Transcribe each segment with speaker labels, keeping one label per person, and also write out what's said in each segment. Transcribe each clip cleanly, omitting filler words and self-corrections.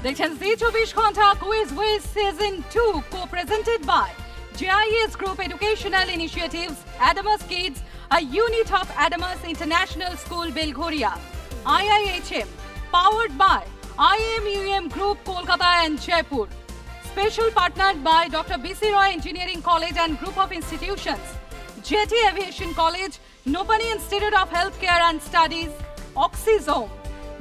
Speaker 1: দেখছেন জি24 ঘন্টা quiz with season 2 co-presented by JIS Group Educational Initiatives, Adamas Kids, a unit of Adamas International School, Belghoria, IIHM, powered by IMUM Group, Kolkata and Jaipur. Special partnered by Dr. B.C. Roy Engineering College and Group of Institutions, Jetty Aviation College, Nopani Institute of Healthcare and Studies, Oxyzone,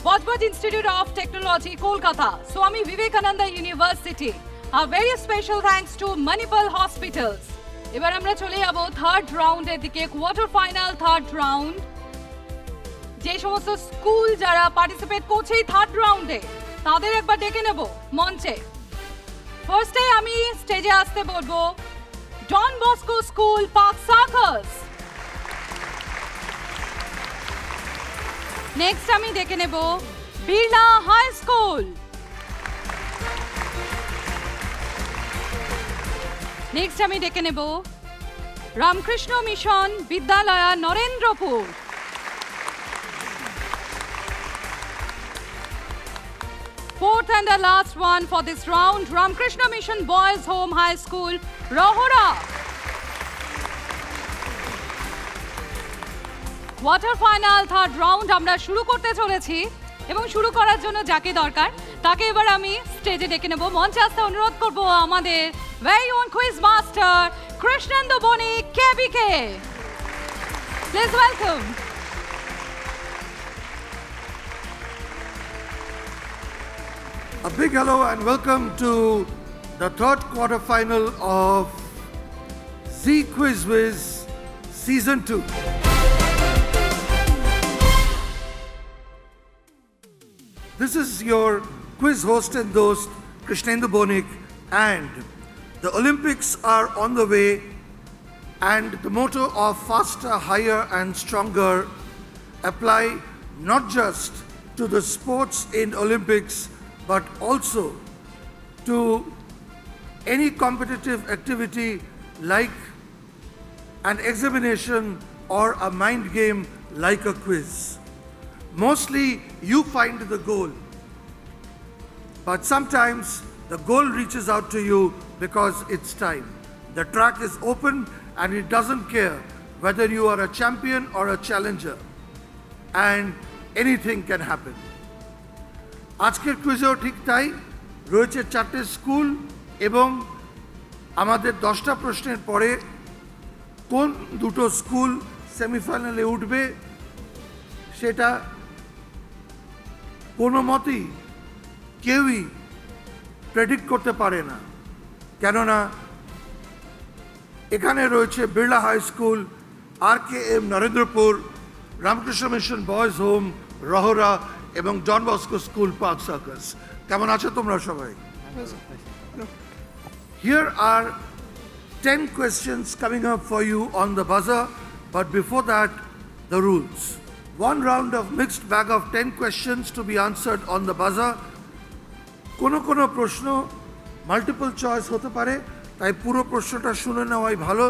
Speaker 1: Bajbaj Institute of Technology, Kolkata, Swami Vivekananda University. A very special thanks to Manipal Hospitals. এবার আমরা চলে যাব third রাউন্ডের দিকে, quarter final third round. যে সমস্ত school যারা participate করছে থার্ড রাউন্ডে তাদের একবার ডেকে নেব মঞ্চে। ফার্স্টে আমি স্টেজে আসতে বলবো Don Bosco school, park Circus. Next আমি ডেকে নেব বিড়লা হাই স্কুল। নেক্সট আমি ডেকে নেব রামকৃষ্ণ মিশন বিদ্যালয়, Narendrapur. Fourth and the last one for this round, Ramkrishna Mission Boys Home High School, Rohora. Quarter final third round আমরা শুরু করতে চলেছি এবং শুরু করার জন্য যাকে দরকার তাকে এবার আমি স্টেজে ডেকে নেব। মঞ্চে আসতে অনুরোধ করব আমাদের very own quiz master Krishnendu Bonik KBK. Please welcome.
Speaker 2: A big hello and welcome to the third quarter final of Z Quiz Wiz Season 2. This is your quiz host and host Krishnendu Bonik, and the Olympics are on the way, and the motto of faster, higher and stronger apply not just to the sports in Olympics but also to any competitive activity like an examination or a mind game like a quiz. Mostly you find the goal, but sometimes the goal reaches out to you because it's time. The track is open and it doesn't care whether you are a champion or a challenger, and anything can happen. আজকের কুইজেও ঠিক তাই, রয়েছে 4টে school এবং আমাদের 10টা প্রশ্নের পরে কোন দুটো স্কুল সেমিফাইনালে উঠবে সেটা কোনো মতেই কেউই প্রেডিক্ট করতে পারে না, কেননা এখানে রয়েছে Birla high school, RKM Narendrapur, Ramakrishna mission boys home Rahara এবং Don Bosco school park circus. কেমন আছো তোমরা সবাই? Here are 10 questions coming up for you on the buzzer, but before that, the rules. One round of mixed bag of 10 questions to be answered on the buzzer. কোনো প্রশ্ন multiple choice হতে পারে, তাই পুরো প্রশ্নটা শুনে নেওয়াই ভালো।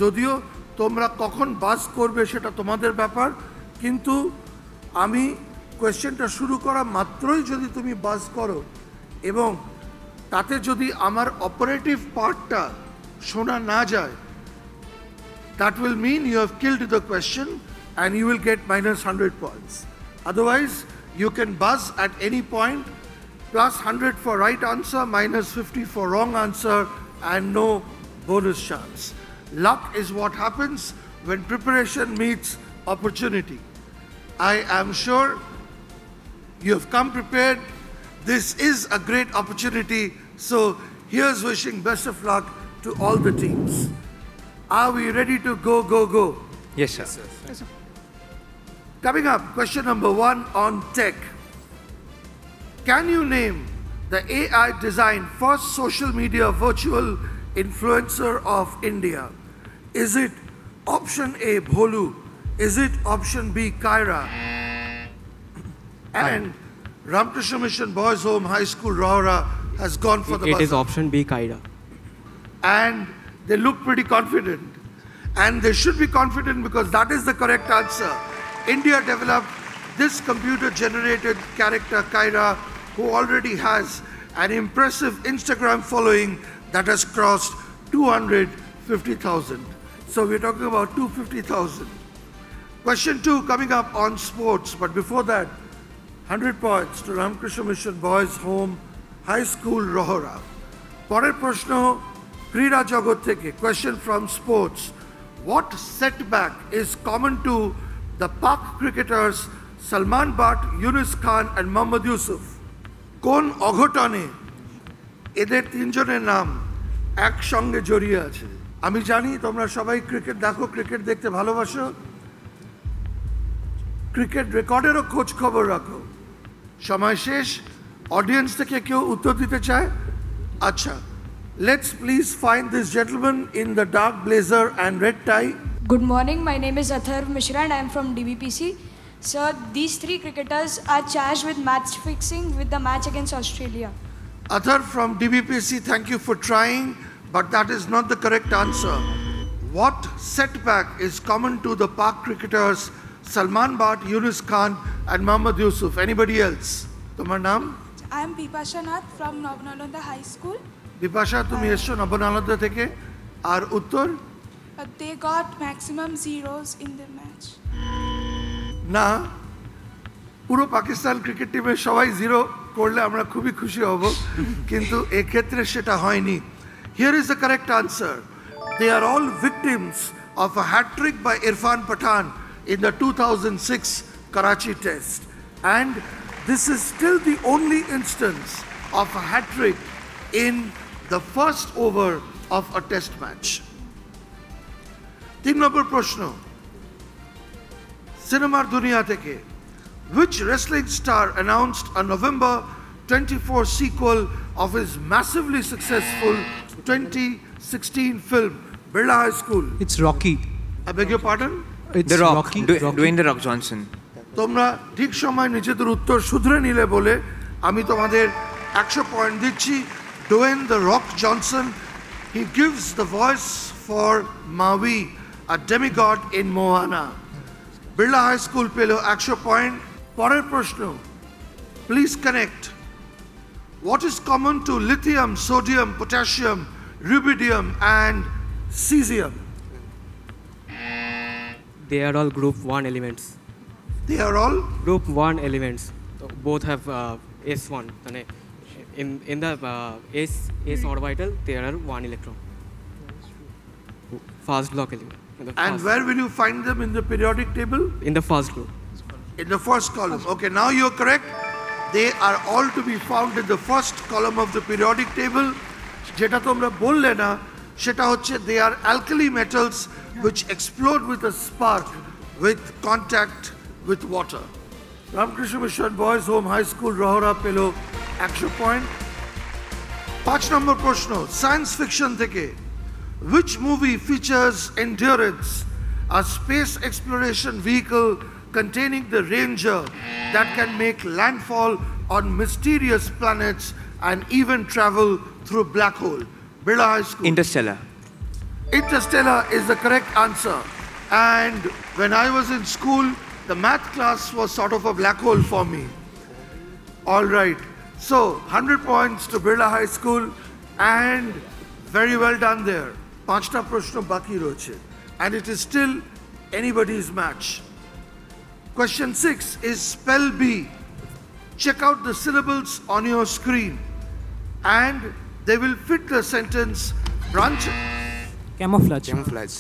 Speaker 2: যদিও তোমরা কখন বাজ করবে সেটা তোমাদের ব্যাপার, কিন্তু আমি কোয়েশ্চেনটা শুরু করা মাত্রই যদি তুমি বাজ করো এবং তাতে যদি আমার অপারেটিভ পার্টটা শোনা না যায়, that will mean you have killed the question and you will get minus 100 points. Otherwise, you can buzz at any point, plus 100 for right answer, minus 50 for wrong answer, and no bonus chance. Luck is what happens when preparation meets opportunity. I am sure you have come prepared. This is a great opportunity, so here's wishing best of luck to all the teams. Are we ready to go?
Speaker 3: Yes, sir.
Speaker 4: Yes, sir.
Speaker 2: Coming up, question number 1 on tech. Can you name the AI designed first social media virtual influencer of India? Is it option A, Bholu? Is it option B, Kyra? And Ramkrishna Mission Boys Home High School, Rohra has gone for the buzzer.
Speaker 3: It is option B, Kyra.
Speaker 2: And they look pretty confident. And they should be confident because that is the correct answer. India developed this computer-generated character, Kyra, who already has an impressive Instagram following that has crossed 250,000. So we're talking about 250,000. Question 2 coming up on sports, but before that, 100 points to Ramakrishna Mission Boys Home High School, Rohora. Porer proshno, Krida Jagot theke, question from sports. What setback is common to the Pak cricketers Salman Butt, Yunus Khan and Mohammad Yusuf? Kon অঘটনে এদের তিনজনের নাম একসঙ্গে জড়িয়ে আছে? আমি জানি তোমরা সবাই ক্রিকেট দেখো, ক্রিকেট দেখতে ভালোবাসো, ক্রিকেট রেকর্ডেরও খোঁজ খবর রাখো। সময় শেষ, অডিয়েন্স থেকে কেউ উত্তর দিতে চায়? আচ্ছা, let's please find this gentleman in the dark blazer and red tie.
Speaker 3: Good morning, my name is Atharv Mishra and I am from DBPC. Sir, these three cricketers are charged with match fixing with the match against Australia.
Speaker 2: Atharv from DBPC, thank you for trying, but that is not the correct answer. What setback is common to the Pak cricketers Salman Butt, Yunus Khan and Mohammad Yusuf? Anybody else? Tomar naam?
Speaker 4: I am Bipasha Nath from Navnalanda High School.
Speaker 2: Bipasha, tumi esho Navnalanda theke, ar uttor?
Speaker 4: They got maximum zeros in the match.
Speaker 2: না, পুরো Pakistan cricket টিমে সবাই zero করলে আমরা খুবই খুশি হব, কিন্তু এক্ষেত্রে সেটা হয়নি। Here is the correct answer. They are all victims of a hat-trick by Irfan Pathan in the 2006 Karachi test. And this is still the only instance of a hat-trick in the first over of a test match. 3 নম্বর প্রশ্ন, সিনেমার দুনিয়া থেকে, which wrestling star announced a November 24 sequel of his massively successful 2016 film Birla High School?
Speaker 5: It's Rocky.
Speaker 2: I beg your pardon?
Speaker 5: It's
Speaker 6: The Rock,
Speaker 5: Rocky.
Speaker 6: Dwayne The Rock Johnson.
Speaker 2: তোমরা ঠিক সময় নিজেদের উত্তর শুধরে নিলে বলে আমি তোমাদের 100 পয়েন্ট দিচ্ছি। Dwayne The Rock Johnson, he gives the voice for Maui, a demigod in Moana. Birla High School পেল 100 পয়েন্ট। পরের প্রশ্ন, please connect. What is common to lithium, sodium, potassium, rubidium and cesium?
Speaker 7: They are all group 1 elements.
Speaker 2: They are all
Speaker 7: Group 1 elements. Both have S1. In the S orbital, there are 1 electron. Fast block element.
Speaker 2: and where will you find them in the periodic table?
Speaker 7: In the first group.
Speaker 2: In the first column. Okay, now you're correct. They are all to be found in the first column of the periodic table. Jeta tomra bolle na, seta hocche they are alkali metals which explode with a spark with contact with water. Ramakrishna Mission Boys Home High School, Rohora pelo 100 point. 5 number proshno, science fiction theke. Which movie features Endurance, a space exploration vehicle containing the Ranger that can make landfall on mysterious planets and even travel through black hole? Birla High School.
Speaker 6: Interstellar.
Speaker 2: Interstellar is the correct answer. And when I was in school, the math class was sort of a black hole for me. All right. So 100 points to Birla High School and very well done there. 5টা প্রশ্ন বাকি রয়েছে and it is still anybody's match. Question 6 is spell bee. Check out the syllables on your screen and they will fit the sentence branch.
Speaker 5: Camouflage.
Speaker 6: Camouflage.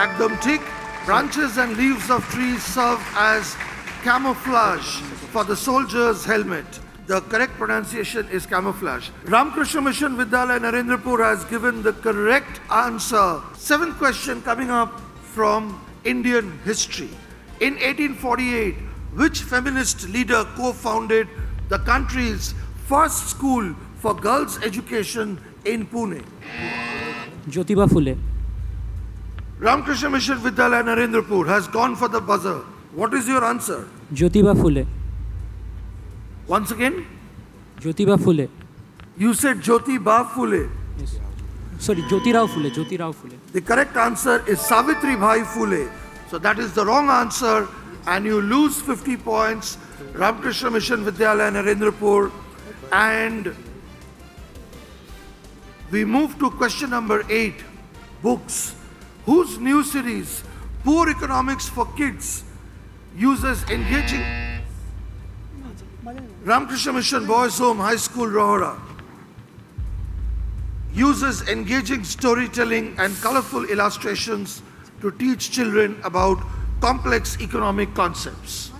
Speaker 2: একদম ঠিক. Branches and leaves of trees serve as camouflage for the soldier's helmet. The correct pronunciation is camouflage. Ramakrishna Mission Vidyalaya Narendrapur has given the correct answer. 7th question coming up from Indian history. In 1848, which feminist leader co-founded the country's first school for girls' education in Pune?
Speaker 5: Jyotiba Phule.
Speaker 2: Ramakrishna Mission Vidyalaya Narendrapur has gone for the buzzer. What is your answer?
Speaker 5: Jyotiba Phule.
Speaker 2: Once again,
Speaker 5: Jyotiba Phule.
Speaker 2: you said Jyotiba Phule.
Speaker 5: Yes. Sorry, Jyotirao Phule. Jyotirao Phule.
Speaker 2: The correct answer is Savitri Bhai Phule. So that is the wrong answer and you lose 50 points. Ramakrishna Mission Vidyalaya, Narendrapur. And we move to question number 8, books. Whose new series, Poor Economics for Kids, uses engaging... Ramakrishna Mission Boys Home, High School, Rohora, uses engaging storytelling and colorful illustrations to teach children about complex economic concepts.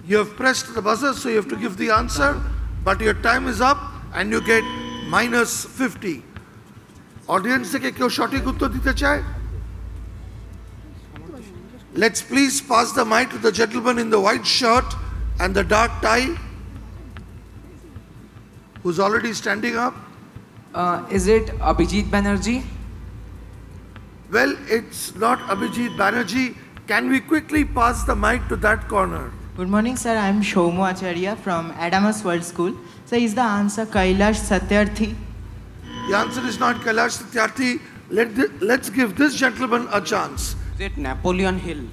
Speaker 2: You have pressed the buzzer, so you have to give the answer, but your time is up and you get minus 50. Audience থেকে কেউ সঠিক উত্তর দিতে চায়? Let's please pass the mic to the gentleman in the white shirt and the dark tie, who's already standing up.
Speaker 6: Is it Abhijit Banerjee?
Speaker 2: Well, it's not Abhijit Banerjee. Can we quickly pass the mic to that corner?
Speaker 8: Good morning, sir. I am Shaumu Acharya from Adamas World School. So is the answer Kailash Satyarthi?
Speaker 2: The answer is not Kailash Satyarthi. Let's give this gentleman a chance.
Speaker 6: Is it Napoleon Hill?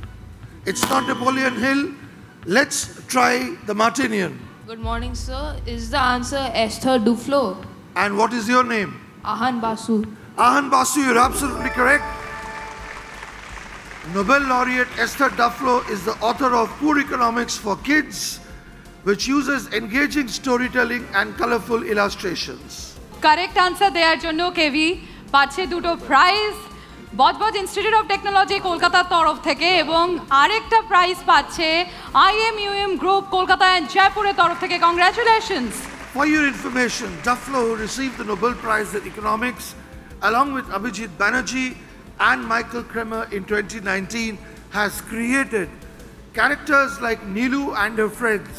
Speaker 2: It's not Napoleon Hill. Let's try the Martinian.
Speaker 9: Good morning, sir. Is the answer Esther Duflo?
Speaker 2: And what is your name?
Speaker 9: Ahan Basu.
Speaker 2: Ahan Basu, you're absolutely correct. Nobel laureate Esther Duflo is the author of Poor Economics for Kids, which uses engaging storytelling and colorful illustrations.
Speaker 1: Correct answer দেওয়ার জন্য KV পাচ্ছে দুটো prize Budge Budge institute of technology কলকাতার তরফ থেকে এবং আরেকটা prize পাচ্ছে IMUM গ্রুপ কলকাতা এন্ড জয়পুরের তরফ থেকে congratulations
Speaker 2: For your information, Duflo, who received the Nobel Prize in Economics, along with Abhijit Banerjee and Michael Kremer in 2019, has created characters like Neelu and her friends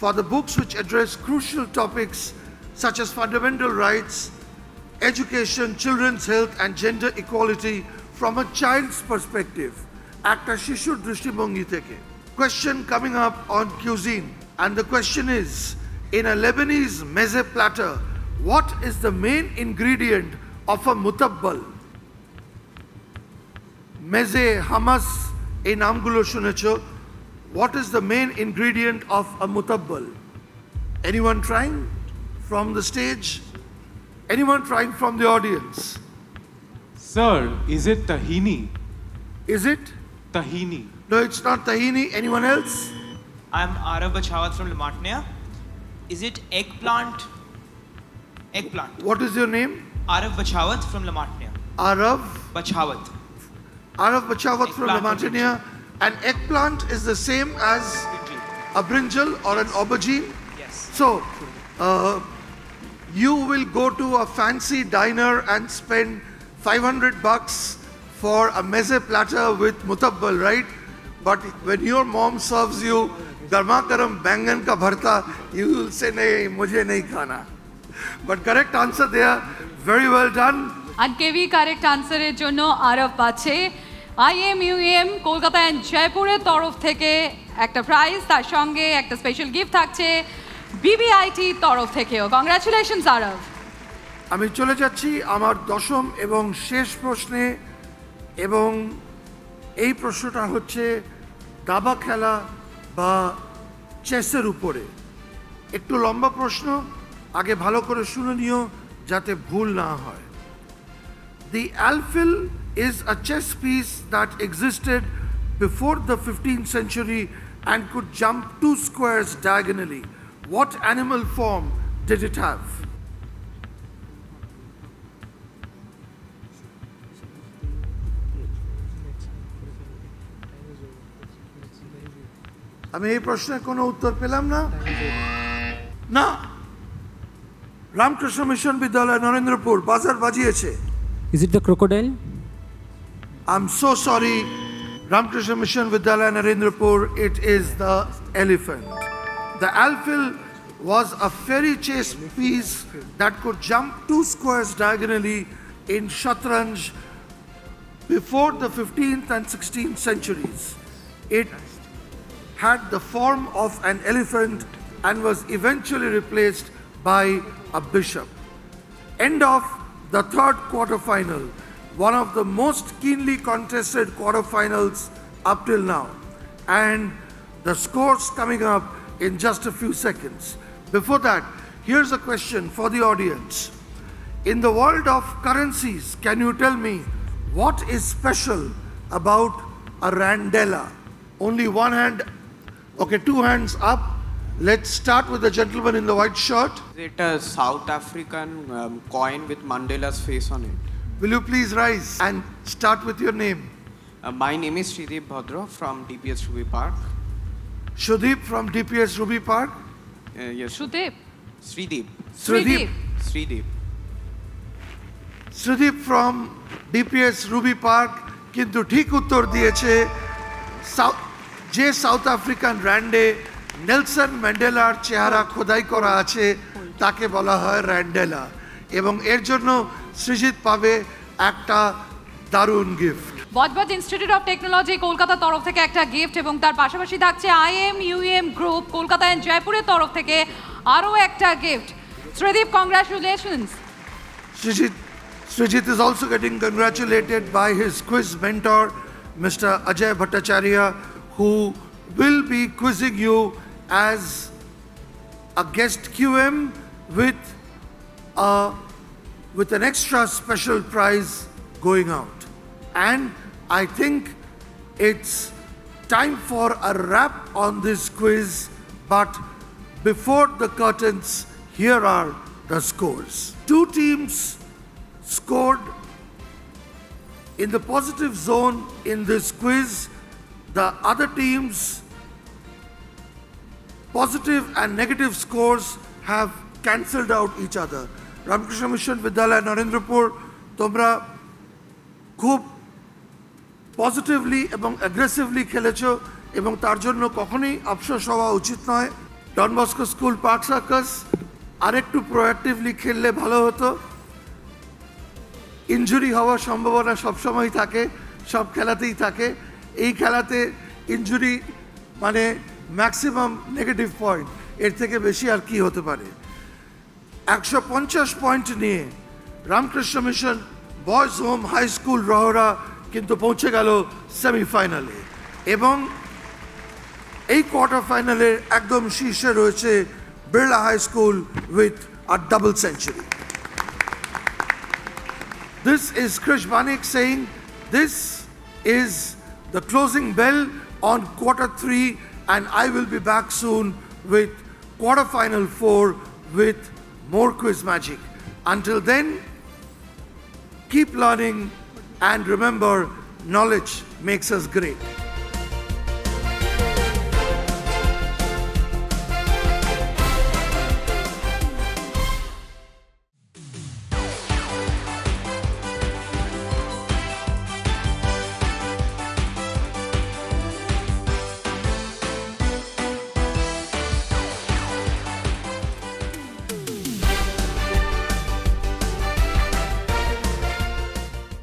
Speaker 2: for the books which address crucial topics such as fundamental rights, education, children's health, and gender equality from a child's perspective. Ekta shishur drishtibhongi theke. Question coming up on cuisine, and the question is, in a Lebanese meze platter, what is the main ingredient of a mutabbal? Meze, hummus, এই নামগুলো শুনেছো. What is the main ingredient of a mutabbal? Anyone trying from the stage? Anyone trying from the audience?
Speaker 10: Sir, is it tahini?
Speaker 2: Is it?
Speaker 10: Tahini.
Speaker 2: No, it's not tahini. Anyone else?
Speaker 11: I'm Arav Bachawat from Lamartnia. Is it eggplant? Eggplant.
Speaker 2: What is your name?
Speaker 11: Arav Bachawat from Lamartnia.
Speaker 2: Arav?
Speaker 11: Bachawat.
Speaker 2: Arav Bachawat from Lamartnia. And eggplant is the same as a brinjal or an aubergine?
Speaker 11: Yes.
Speaker 2: So, you will go to a fancy diner and spend $500 for a meze platter with mutabbal, right? But when your mom serves you garma garam bangan ka bharta, you will say, nahi, mujhe nahi khana. But correct answer there, very well done.
Speaker 1: And KV correct আনসারের জন্য আরব পাচ্ছে IMUM Kolkata and জয়পুরের তরফ থেকে একটা prize, তার সঙ্গে একটা স্পেশাল গিফট থাকছে BBIT তরফ থেকেও। কংগ্রাচুলেশনস আরব।
Speaker 2: আমি চলে যাচ্ছি আমার দশম এবং শেষ প্রশ্নে, এবং এই প্রশ্নটা হচ্ছে দাবা খেলা বা চেসের উপরে। একটু লম্বা প্রশ্ন, আগে ভালো করে শুনে নিও যাতে ভুল না হয়। The alfil is a chess piece that existed before the 15th century and could jump 2 squares diagonally. What animal form did it have? আমি এই প্রশ্নের কোনো উত্তর পেলাম না। না, রামকৃষ্ণ মিশন বিদ্যালয় নরেন্দ্রপুর বাজার বাজিয়েছে।
Speaker 5: Is it the crocodile?
Speaker 2: I'm so sorry, Ramakrishna Mission Vidyalaya Narendrapur, it is the elephant. The alfil was a fairy chess piece that could jump 2 squares diagonally in Shatranj before the 15th and 16th centuries. It had the form of an elephant and was eventually replaced by a bishop. End of the third quarterfinal, one of the most keenly contested quarterfinals up till now. And The scores coming up in just a few seconds. Before that, here's a question for the audience. In the world of currencies, can you tell me what is special about a randella? Only one hand, okay, two hands up. Let's start with the gentleman in the white shirt.
Speaker 6: Is it a South African coin with Mandela's face on it?
Speaker 2: Will you please rise and start with your name?
Speaker 6: My name is Shrideep Bhadra from DPS Ruby Park.
Speaker 2: Shrideep from DPS Ruby Park?
Speaker 6: Yes.
Speaker 1: Shrudeep.
Speaker 6: Shrideep.
Speaker 2: Shrideep.
Speaker 6: Shrideep.
Speaker 2: Shrideep from DPS Ruby Park কিন্তু ঠিক উত্তর দিয়েছে যে south African র্যান্ডে Nelson ম্যান্ডেলার চেহারা খোদাই করা আছে তাকে বলা হয় র্যান্ডেলা এবং এর জন্য সৃজিত পাবে একটা দারুণ gift.
Speaker 1: Budge Budge institute of technology Kolkata তরফ থেকে একটা গিফট এবং তার পাশাপাশি থাকছে IMUM গ্রুপ কলকাতা এন্ড জয়পুরের তরফ থেকে আরও একটা gift. Sridip, congratulations.
Speaker 2: Srijit is also getting congratulated by his quiz mentor, Mr. Ajay Bhattacharya, who will be quizzing you as a guest QM with an extra special prize going out. And I think it's time for a wrap on this quiz, but before the curtains, here are the scores. Two teams scored in the positive zone in this quiz. The other teams' positive and negative scores have cancelled out each other. Ramakrishna Mission Vidyalaya Narendrapur, তোমরা খুব positively এবং aggressively খেলেছো এবং তার জন্য কখনোই আফসোস হওয়া উচিত নয়। Don Bosco school park Circus আরেকটু প্রোঅ্যাক্টিভলি খেললে ভালো হতো। ইনজুরি হওয়ার সম্ভাবনা সবসময় থাকে, সব খেলাতেই থাকে। এই খেলাতে ইনজুরি মানে ম্যাক্সিমাম নেগেটিভ পয়েন্ট, এর থেকে বেশি আর কি হতে পারে। 150 পয়েন্ট নিয়ে Ramakrishna mission boys home high school Rahara কিন্তু পৌঁছে গেল সেমিফাইনালে এবং এই কোয়ার্টার ফাইনালের একদম শীর্ষে রয়েছে Birla high school with a double century. This is Krish Banik saying this is the closing bell on quarter 3 and I will be back soon with quarter final 4 with more quiz magic. Until then, keep learning and remember, knowledge makes us great.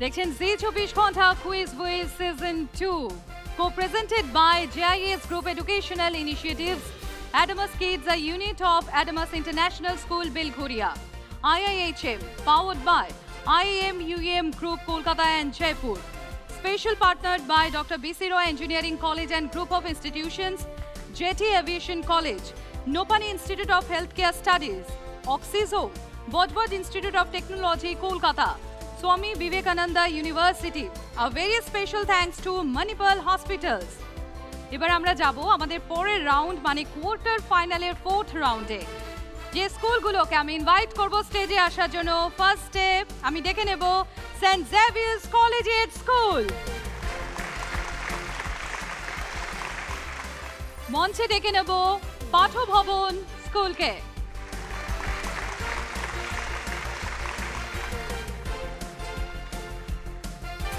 Speaker 1: দেখছেন জি24 ঘন্টা quiz with season 2 co-presented by JIS Group Educational Initiatives, Adamas Kids, a unit of Adamas International School, Bilghoria, IIHM, powered by IMUM Group, Kolkata and Jaipur, special partnered by Dr. B.C. Roy Engineering College and Group of Institutions, JT Aviation College, Nopani Institute of Healthcare Studies, Oxyzo, Bojboj Institute of Technology, Kolkata, Swami Vivekananda University. A very special thanks to Manipal Hospitals. এবার আমরা যাব আমাদের পরের round মানে quarter ফাইনালের 4th রাউন্ডে। যে স্কুলগুলোকে আমি ইনভাইট করব স্টেজে আসার জন্য, ফার্স্টে আমি ডেকে নেব সেন্ট জেভিয়ার্স কলেজিয়েট স্কুল। মঞ্চে ডেকে নেব পাঠভবন স্কুলকে।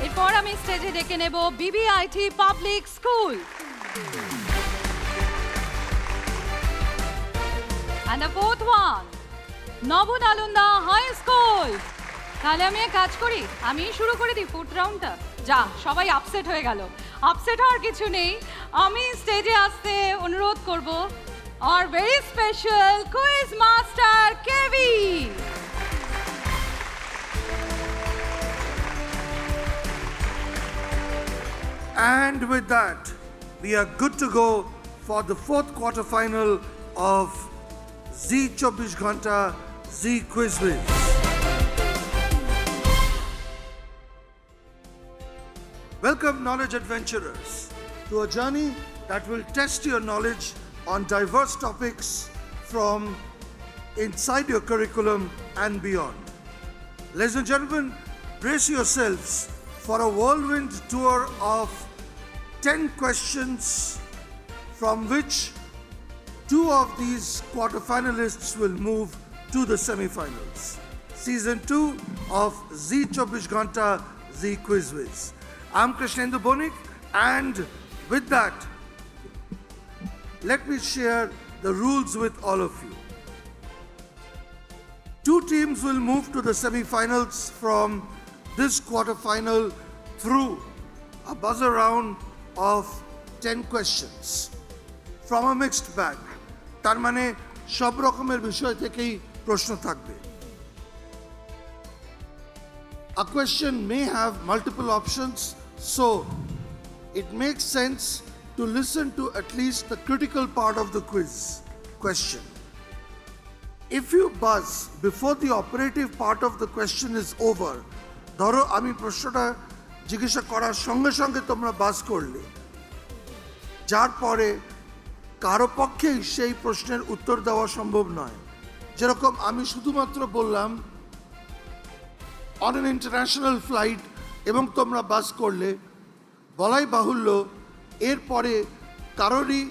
Speaker 1: এরপর আমি স্টেজে ডেকে নেব BBIT public school. And the 4th one, Navanalanda high school. তাহলে আমি এক কাজ করি, আমি শুরু করে দিই 4th রাউন্ডটা। যা, সবাই আপসেট হয়ে গেল। আপসেট হওয়ার কিছু নেই, আমি স্টেজে আসতে অনুরোধ করব our very special quiz master KV.
Speaker 2: And with that, we are good to go for the fourth quarterfinal of Z 24 Ghanta Z Quiz Wiz. Welcome, knowledge adventurers, to a journey that will test your knowledge on diverse topics from inside your curriculum and beyond. Ladies and gentlemen, brace yourselves for a whirlwind tour of 10 questions from which 2 of these quarterfinalists will move to the semi-finals. Season 2 of Z 24 Ghanta Z Quiz Wiz. I'm Krishnendu Bonik, and with that, let me share the rules with all of you. 2 teams will move to the semi-finals from this quarterfinal through a buzzer round of 10 questions from a mixed bag. তার মানে সব রকমের বিষয় থেকেই প্রশ্ন থাকবে. A question may have multiple options, so it makes sense to listen to at least the critical part of the quiz question. If you buzz before the operative part of the question is over, ধরো আমি প্রশ্নটা জিজ্ঞাসা করার সঙ্গে সঙ্গে তোমরা বাজ করলে, যার পরে কারো পক্ষেই সেই প্রশ্নের উত্তর দেওয়া সম্ভব নয়। যেরকম আমি শুধুমাত্র বললাম অন অ্যান ইন্টারন্যাশনাল ফ্লাইট এবং তোমরা বাস করলে, বলাই বাহুল্য এরপরে কারোরই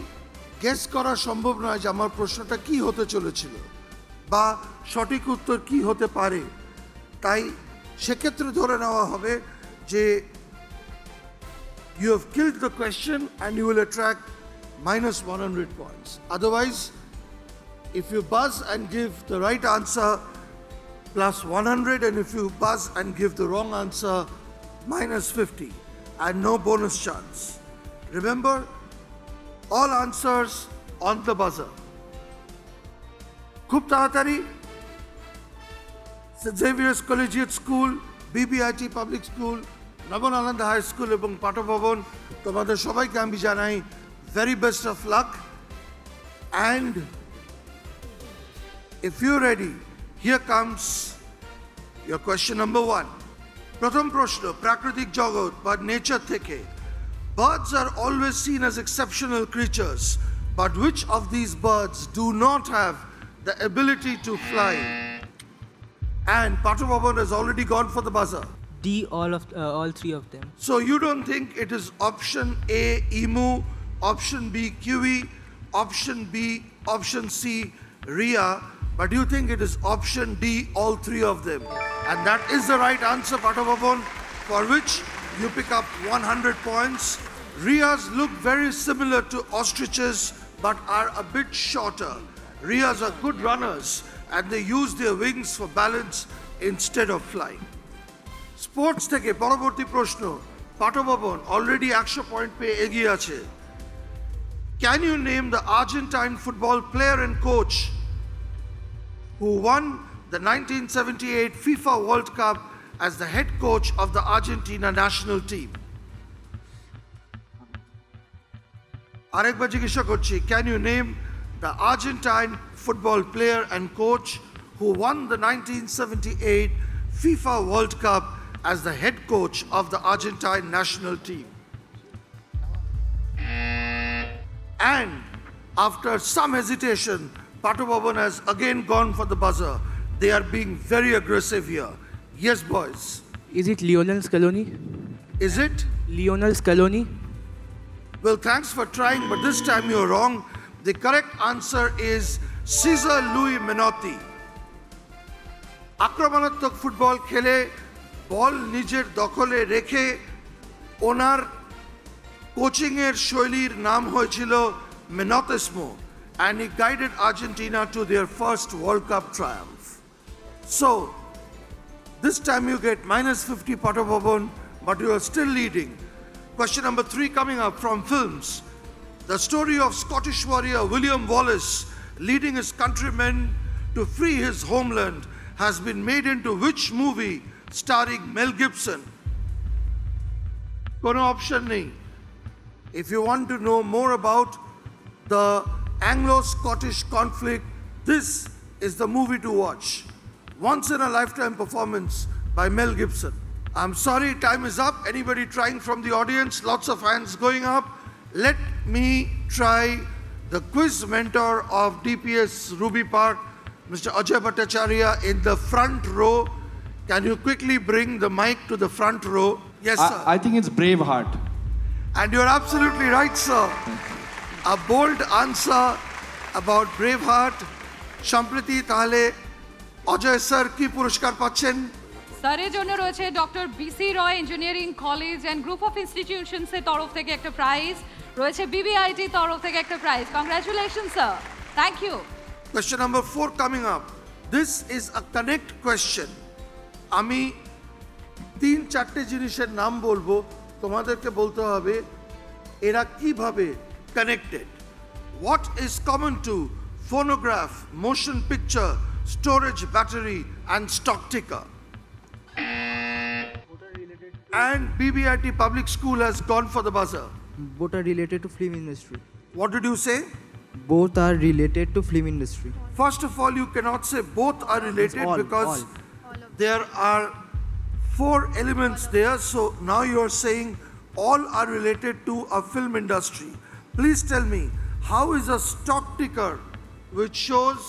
Speaker 2: গেস করা সম্ভব নয় যে আমার প্রশ্নটা কি হতে চলেছিল বা সঠিক উত্তর কি হতে পারে। তাই সেক্ষেত্রে ধরে নেওয়া হবে যে you have killed the question and you will attract minus 100 points. Otherwise, if you buzz and give the right answer, plus 100, and if you buzz and give the wrong answer, minus 50, and no bonus chance. Remember, all answers on the buzzer. খুব তাড়াতাড়ি St. Xavier's Collegiate School, BBIT Public School, Navanalanda high school এবং পাঠভবন, তোমাদের সবাইকে আমি জানাই very best of luck. And if you're ready, here comes your question number 1. প্রথম প্রশ্ন, প্রাকৃতিক জগৎ বা নেচার থেকে, birds are always seen as exceptional creatures, but which of these birds do not have the ability to fly? And Patubhavan has already gone for the buzzer.
Speaker 8: D, all 3 of them.
Speaker 2: So you don't think it is option A, emu, option B, kiwi, option B, option C, rhea, but you think it is option D, all 3 of them. And that is the right answer, Patubhavan, for which you pick up 100 points. Rheas look very similar to ostriches, but are a bit shorter. Rheas are good runners, and they use their wings for balance instead of flying. Sports থেকে পরবর্তী প্রশ্ন, Patha Bhavan already 100 point পেয়ে এগিয়ে আছে। Can you name the Argentine football player and coach who won the 1978 FIFA World Cup as the head coach of the Argentina national team? আরেকবার জিজ্ঞাসা করছি, can you name the Argentine football player and coach who won the 1978 FIFA World Cup as the head coach of the Argentine national team? And after some hesitation, Patubhavan has again gone for the buzzer. They are being very aggressive here. Yes, boys.
Speaker 7: Is it Lionel Scaloni?
Speaker 2: Is it?
Speaker 7: Lionel Scaloni?
Speaker 2: Well, thanks for trying, but this time you're wrong. The correct answer is Cesar Luis Menotti. আক্রমণাত্মক football খেলে বল নিজের দখলে রেখে ওনার কোচিংয়ের শৈলীর নাম হয়েছিল Menottismo, and he guided Argentina to their first World Cup triumph. So, this time you get minus 50, Patubhavan, but you are still leading. Question number 3 coming up from films. The story of Scottish warrior William Wallace leading his countrymen to free his homeland has been made into which movie starring Mel Gibson? Kono option nahi. If you want to know more about the Anglo-Scottish conflict, this is the movie to watch. Once in a lifetime performance by Mel Gibson. I'm sorry, time is up. Anybody trying from the audience? Lots of hands going up. Let me try the quiz mentor of DPS Ruby Park, Mr. Ajay Bhattacharya, in the front row. Can you quickly bring the mic to the front row? Yes, sir.
Speaker 10: I think it's Braveheart.
Speaker 2: And you're absolutely right, sir. A bold answer about Braveheart. Shampriti, tahale Ajay sir ki purushkar pachen?
Speaker 1: স্যারের জন্য রয়েছে doctor BC Roy engineering college and group of ইনস্টিটিউশনসের তরফ থেকে একটা prize রয়েছে BBIT তরফ থেকে একটা prize congratulation sir thank you
Speaker 2: Question number 4 coming up. This is a connect question. আমি 3-4টে জিনিসের নাম বলবো, তোমাদেরকে বলতে হবে এরা কিভাবে connected. What is common to phonograph, motion picture, storage battery and stock ticker? And BBIT Public School has gone for the buzzer.
Speaker 8: Both are related to film industry.
Speaker 2: What did you say?
Speaker 8: Both are related to film industry.
Speaker 2: First of all, you cannot say both are related because there are 4 elements there. So now you are saying all are related to a film industry. Please tell me, how is a stock ticker which shows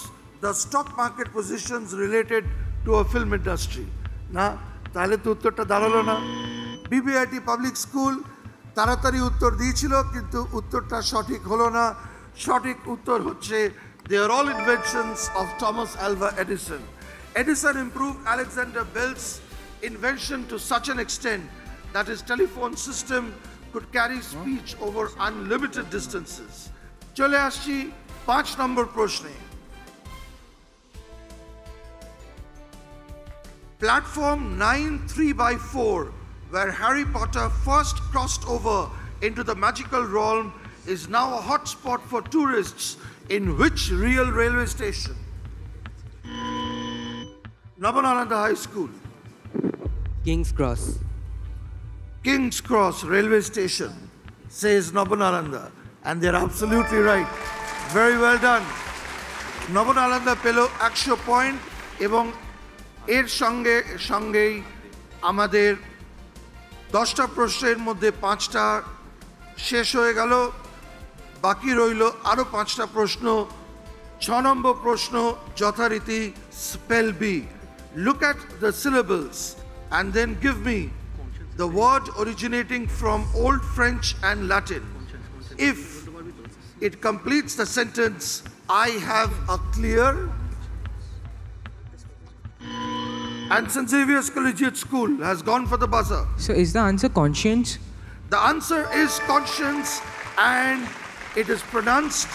Speaker 2: the stock market positions related to a film industry? Na, তাহলে তো উত্তরটা দাঁড়ালো না। BBIT public school তাড়াতাড়ি উত্তর দিয়েছিল কিন্তু উত্তরটা সঠিক হলো না। সঠিক উত্তর হচ্ছে they are all inventions of Thomas Alva Edison. Edison improved Alexander Bell's invention to such an extent that his telephone system could carry speech over unlimited distances. চলে আসছি 5 নম্বর প্রশ্নে। Platform 9 3/4, where Harry Potter first crossed over into the magical realm, is now a hotspot for tourists in which real railway station? Nabanalanda High School.
Speaker 7: King's Cross.
Speaker 2: King's Cross railway station, says Nabanalanda. And they're absolutely right. Very well done. Nabanalanda পেল 100 point এবং এর সঙ্গেই আমাদের 10টা প্রশ্নের মধ্যে 5টা শেষ হয়ে গেল। বাকি রইল আরো 5টা প্রশ্ন। 6 নম্বর প্রশ্ন যথারীতি spell bee. Look at the syllables and then give me the word originating from Old French and Latin. If it completes the sentence, I have a clear. And St. Xavier's Collegiate School has gone for the buzzer.
Speaker 12: So is the answer conscience?
Speaker 2: The answer is conscience, and it is pronounced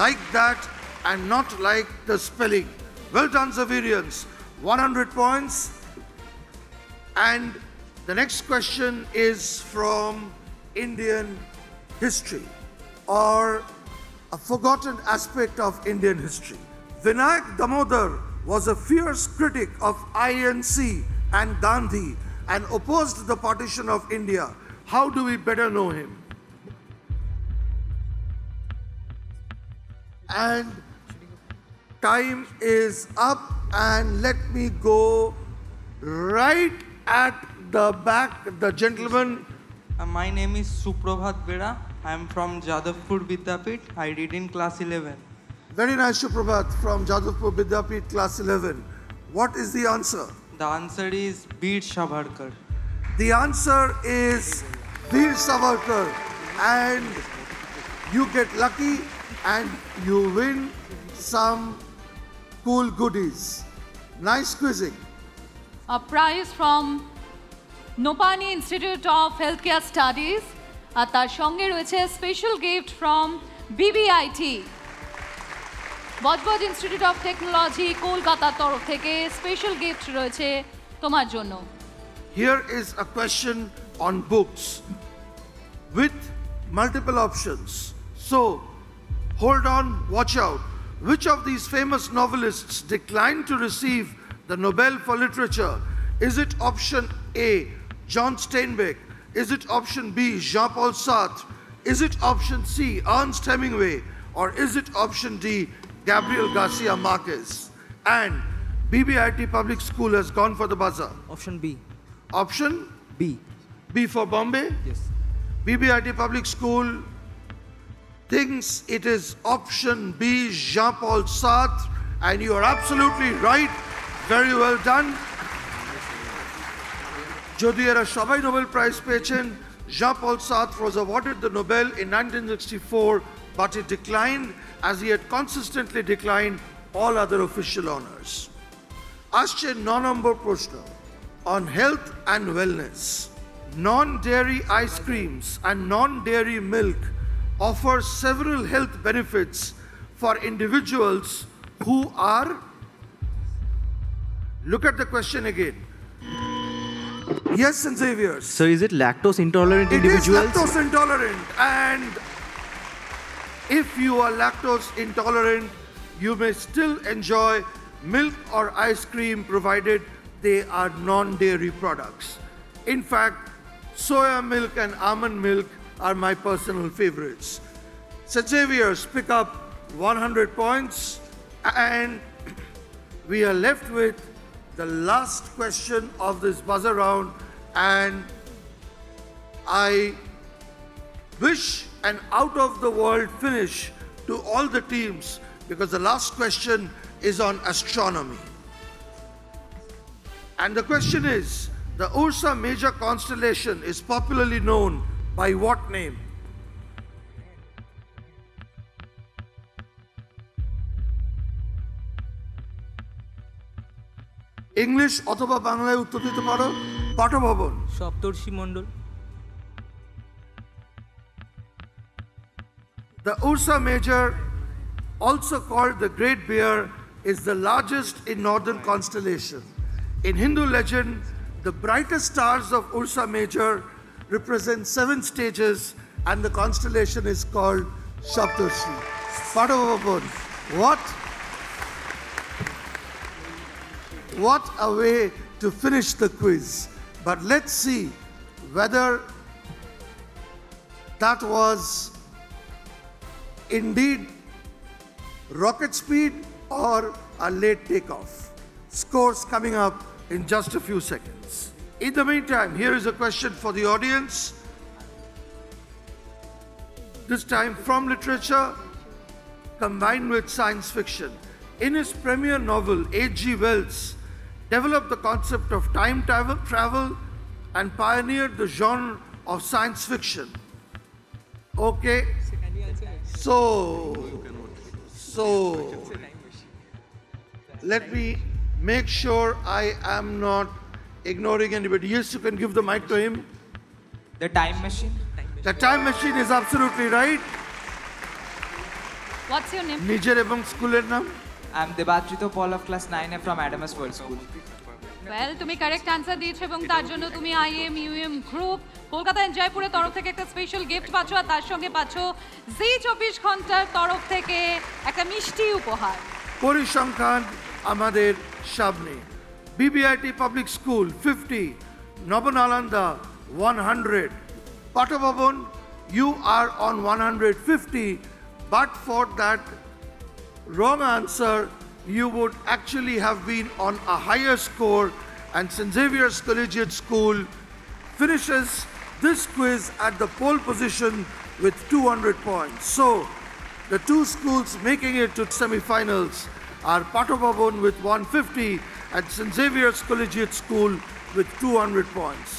Speaker 2: like that and not like the spelling. Well done, Xaverians. 100 points. And the next question is from Indian history, or a forgotten aspect of Indian history. Vinayak Damodar was a fierce critic of INC and Gandhi and opposed the partition of India. How do we better know him? And time is up, and let me go right at the back, the gentleman.
Speaker 13: My name is Suprabhat Bera. I am from Jadavpur Vidyapit. I read in class 11.
Speaker 2: Very nice, Suprabhat, from Jadavpur Vidyapit, class 11. What is the answer?
Speaker 13: The answer is Veer Savarkar.
Speaker 2: The answer is Veer Savarkar, and you get lucky and you win some cool goodies. Nice quizzing.
Speaker 1: A prize from Nopani Institute of Healthcare Studies. আর তার সঙ্গে রয়েছে special gift from BBIT Budge Budge institute of technology কলকাতার তরফ থেকে special gift রয়েছে তোমার জন্য।
Speaker 2: Here is a question on books with multiple options. So, hold on, watch out. Which of these famous novelists declined to receive the Nobel for Literature? Is it option A, John Steinbeck? Is it option B, Jean-Paul Sartre? Is it option C, Ernest Hemingway? Or is it option D, Gabriel Garcia Marquez? And BBIT Public School has gone for the buzzer.
Speaker 12: Option B.
Speaker 2: Option?
Speaker 12: B.
Speaker 2: B for Bombay?
Speaker 12: Yes.
Speaker 2: BBIT Public School thinks it is option B, Jean-Paul Sartre, and you are absolutely right. Very well done. যদি এরা সবাই Nobel prize পেয়েছেন, Jean-Paul Sartre was awarded the Nobel in 1964, but it declined as he had consistently declined all other official honors. আসছে 9 নম্বর প্রশ্ন on health and wellness. Non-dairy ice creams and non-dairy milk offer several health benefits for individuals who are, look at the question again. Yes, and Xavier.
Speaker 12: So is it lactose intolerant individuals?
Speaker 2: It is lactose intolerant, and if you are lactose intolerant, you may still enjoy milk or ice cream provided they are non-dairy products. In fact, soya milk and almond milk are my personal favorites. St. Xavier's pick up 100 points, and we are left with the last question of this buzzer round, and I wish an out-of-the-world finish to all the teams, because the last question is on astronomy. And the question is, the Ursa Major constellation is popularly known by what name? English অথবা বাংলায় উত্তর দিতে পারো। পাঠভবন।
Speaker 12: সপ্তর্ষি মণ্ডল।
Speaker 2: The Ursa Major, also called the Great Bear, is the largest in northern constellation. In Hindu legend, the brightest stars of Ursa Major represent 7 stages, and the constellation is called Saptarshi. Padavabon, what a way to finish the quiz. But let's see whether that was indeed rocket speed or a late takeoff. Scores coming up in just a few seconds. In the meantime, here is a question for the audience. This time from literature combined with science fiction. In his premier novel, H.G. Wells developed the concept of time travel and pioneered the genre of science fiction. Okay, so let me make sure I am not ignoring anybody. Yes, you can give the mic to him.
Speaker 11: The Time Machine.
Speaker 2: The Time Machine is absolutely right.
Speaker 1: What's your name?
Speaker 2: Nijer ebong schooler naam?
Speaker 11: I'm Debatrito Paul of class 9A from Adamas World School.
Speaker 1: Well, তুমি correct answer দিয়েছো এবং তার জন্য তুমি IMUM group Kolkata and জয়পুরের তরফ থেকে একটা স্পেশাল গিফট পাচ্ছ, আর তার সঙ্গে পাচ্ছ জি 24 ঘন্টার তরফ থেকে একটা মিষ্টি উপহার।
Speaker 2: পরিসংখ্যান আমাদের সামনে। BBIT Public School 50, Nabanalanda 100. Pattabhavan, you are on 150, but for that wrong answer, you would actually have been on a higher score, and St. Xavier's Collegiate School finishes this quiz at the pole position with 200 points. So, the two schools making it to semi-finals are Pattabhavan with 150 and St. Xavier's Collegiate School with 200 points.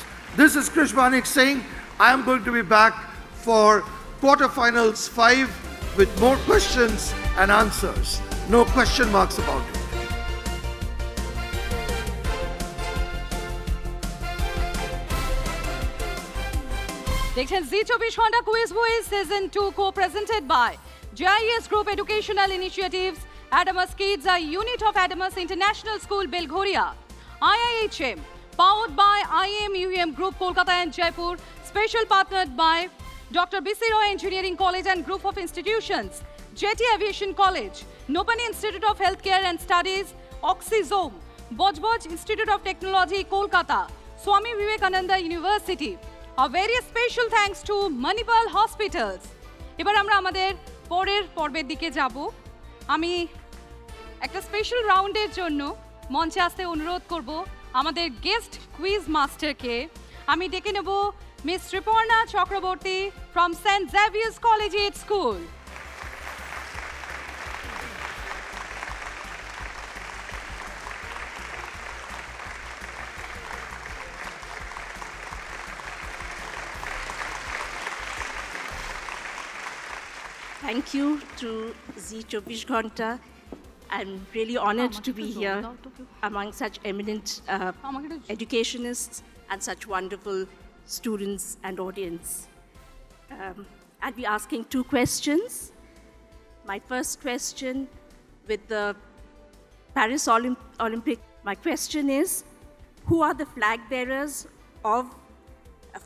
Speaker 2: This is Krish Banik saying I am going to be back for quarterfinals 5 with more questions and answers. No question marks about it.
Speaker 1: দেখছেন জি 24 ঘন্টা quiz বুইজ season 2 co-presented by JIS Group Educational Initiatives, Adamas Kids, a unit of Adamas International School, Belghoria, IIHM, powered by IMUM Group, Kolkata and Jaipur, special partnered by Dr. B.C. Roy Engineering College and Group of Institutions, Jetty Aviation College, Nopani Institute of Healthcare and Studies, Oxyzome, Bojboj Institute of Technology, Kolkata, Swami Vivekananda University. A very special thanks to Manipal Hospitals. এবার আমরা আমাদের পরের পর্বের দিকে যাব। আমি একটা special রাউন্ডের জন্য মঞ্চে আসতে অনুরোধ করব আমাদের গেস্ট কুইজ মাস্টারকে। আমি ডেকে নেব miss Triparna Chakraborty from saint Xavier's collegiate school.
Speaker 14: Thank you to Z24 Ghanta. I'm really honored to be here among such eminent educationists and such wonderful students and audience. I'll be asking 2 questions. My first question with the Paris Olympic. My question is, who are the flag bearers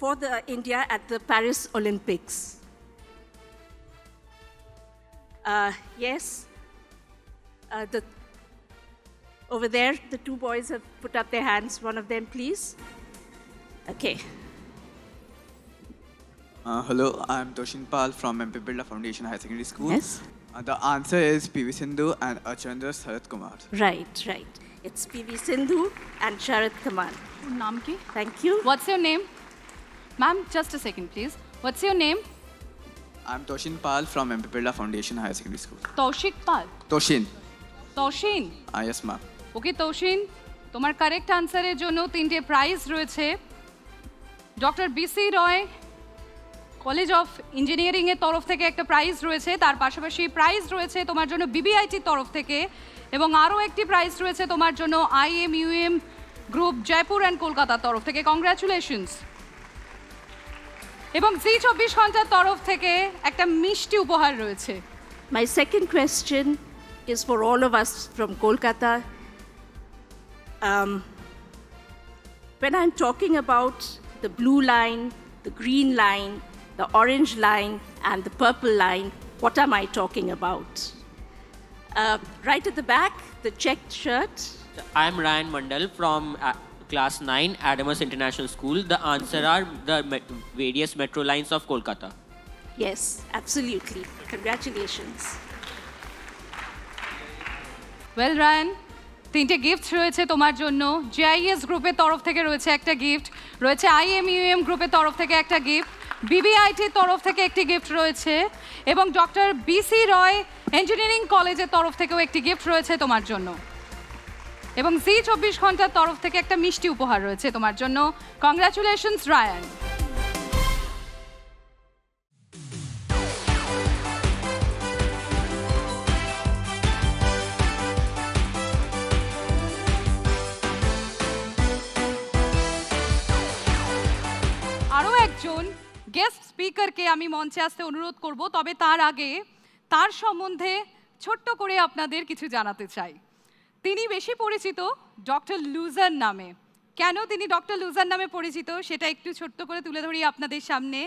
Speaker 14: for the India at the Paris Olympics? Yes. Over there, the 2 boys have put up their hands. One of them, please. Okay.
Speaker 15: Hello, I'm Toshin Pal from MP Birla Foundation High Secondary School.
Speaker 14: Yes.
Speaker 15: The answer is PV Sindhu and Achandra Sarath Kumar.
Speaker 14: Right. It's PV Sindhu and Sharath Kumar.
Speaker 1: Naam ki?
Speaker 14: Thank you.
Speaker 1: What's your name? Ma'am, just a second, please. What's your name?
Speaker 15: I'm Toshin Pal from MP Birla Foundation High Secondary School.
Speaker 1: Toshik Pal.
Speaker 15: Toshin.
Speaker 1: Toshin.
Speaker 15: Yes, ma'am.
Speaker 1: Okay Toshin, তোমার correct আনসারের জন্য 3টে prize রয়েছে। Doctor BC Roy college of engineering এর তরফ থেকে একটা prize রয়েছে, তার পাশাপাশি প্রাইজ রয়েছে তোমার জন্য বিবিআইটির তরফ থেকে, এবং আরও একটি প্রাইজ রয়েছে তোমার জন্য IMUM গ্রুপ জয়পুর অ্যান্ড কলকাতার তরফ থেকে। কংগ্রাচুলেশনস। এবং Z24 ঘন্টার তরফ থেকে একটা মিষ্টি উপহার রয়েছে।
Speaker 14: My second question is for all of us from Kolkata. When I'm talking about the blue line, the green line, the orange line, and the purple line, what am I talking about? Right at the back, the checked shirt.
Speaker 16: I'm Ryan Mandal from Class 9, Adamas International School. The answer are the various metro lines of Kolkata.
Speaker 14: Yes, absolutely. Congratulations.
Speaker 1: Well Ryan, 3টে gift রয়েছে তোমার জন্য। JIS গ্রুপের তরফ থেকে রয়েছে একটা gift, রয়েছে IMUM গ্রুপের তরফ থেকে একটা গিফট, বিবিআইটির তরফ থেকে একটি গিফট রয়েছে, এবং ডক্টর বিসি রয় ইঞ্জিনিয়ারিং কলেজের তরফ থেকেও একটি গিফট রয়েছে তোমার জন্য, এবং Z24 ঘন্টার তরফ থেকে একটা মিষ্টি উপহার রয়েছে তোমার জন্য। Congratulations Ryan. আরও একজন গেস্ট স্পিকারকে আমি মঞ্চে আসতে অনুরোধ করব, তবে তার আগে তার সম্বন্ধে ছোট্ট করে আপনাদের কিছু জানাতে চাই। তিনি বেশি পরিচিত ডক্টর লুজার নামে। কেন তিনি ডক্টর লুজার নামে পরিচিত সেটা একটু ছোট্ট করে তুলে ধরি আপনাদের সামনে।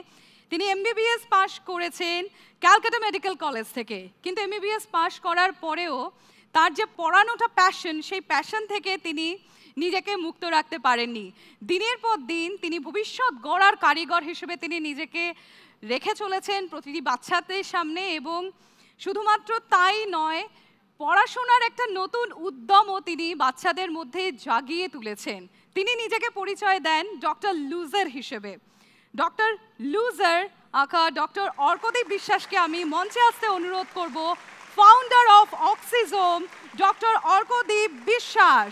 Speaker 1: তিনি MBBS পাশ করেছেন ক্যালকাটা মেডিকেল কলেজ থেকে, কিন্তু MBBS পাশ করার পরেও তার যে পড়ানোটা প্যাশন, সেই প্যাশন থেকে তিনি নিজেকে মুক্ত রাখতে পারেননি। দিনের পর দিন তিনি ভবিষ্যৎ গড়ার কারিগর হিসেবে তিনি নিজেকে রেখে চলেছেন প্রতিটি বাচ্চাদের সামনে, এবং শুধুমাত্র তাই নয়, পড়াশোনার একটা নতুন উদ্যমও তিনি বাচ্চাদের মধ্যে জাগিয়ে তুলেছেন। তিনি নিজেকে পরিচয় দেন ডক্টর লুজার হিসেবে। ডক্টর লুজার আঁকা ডক্টর অর্কদীপ বিশ্বাসকে আমি মঞ্চে আসতে অনুরোধ করব। Founder of oxysome doctor Arkadeep বিশ্বাস,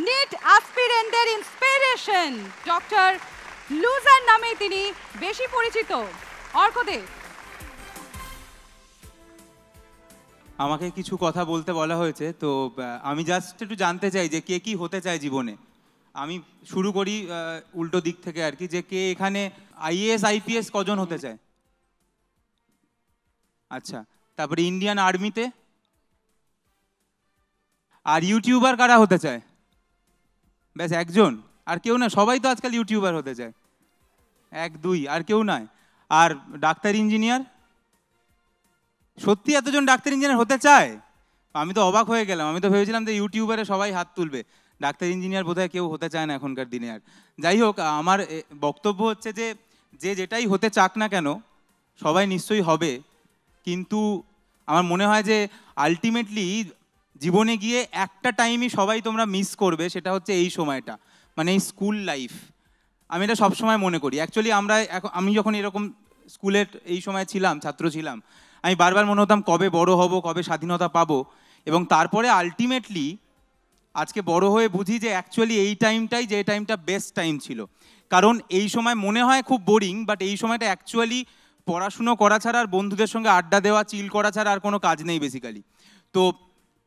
Speaker 1: নিট অ্যাসপিরেন্টদের ইন্সপিরেশন, ডক্টর লুজার নামে তিনি বেশি পরিচিত। অর্কদীপ,
Speaker 17: আমাকে কিছু কথা বলতে বলা হয়েছে, তো আমি জাস্ট একটু জানতে চাই যে কে কি হতে চায় জীবনে। আমি শুরু করি উল্টো দিক থেকে আর কি, যে কে এখানে IAS IPS কজন হতে চায়? আচ্ছা, তারপরে ইন্ডিয়ান আর্মিতে? আর ইউটিউবার কারা হতে চায়? ব্যাস একজন, আর কেউ না? সবাই তো আজকাল ইউটিউবার হতে চায়। 1 2, আর কেউ নয়? আর ডাক্তার ইঞ্জিনিয়ার? সত্যি এতজন ডাক্তার ইঞ্জিনিয়ার হতে চায়? আমি তো অবাক হয়ে গেলাম। আমি তো ভেবেছিলাম যে ইউটিউবারে সবাই হাত তুলবে, ডাক্তার ইঞ্জিনিয়ার বোধহয় কেউ হতে চায় না এখনকার দিনে। আর যাই হোক, আমার বক্তব্য হচ্ছে যে যেটাই হতে চাক না কেন সবাই নিশ্চয়ই হবে, কিন্তু আমার মনে হয় যে আলটিমেটলি জীবনে গিয়ে একটা টাইমই সবাই তোমরা মিস করবে, সেটা হচ্ছে এই সময়টা, মানে এই স্কুল লাইফ। আমি এটা সবসময় মনে করি। অ্যাকচুয়ালি আমি যখন এরকম স্কুলের এই সময় ছিলাম, ছাত্র ছিলাম, আমি বারবার মনে হতাম কবে বড় হব, কবে স্বাধীনতা পাবো। এবং তারপরে আলটিমেটলি আজকে বড় হয়ে বুঝি যে অ্যাকচুয়ালি এই টাইমটাই যে টাইমটা বেস্ট টাইম ছিল। কারণ এই সময় মনে হয় খুব বোরিং, বাট এই সময়টা অ্যাকচুয়ালি পড়াশুনো করা ছাড়া আর বন্ধুদের সঙ্গে আড্ডা দেওয়া, চিল করা ছাড়া আর কোনো কাজ নেই বেসিক্যালি। তো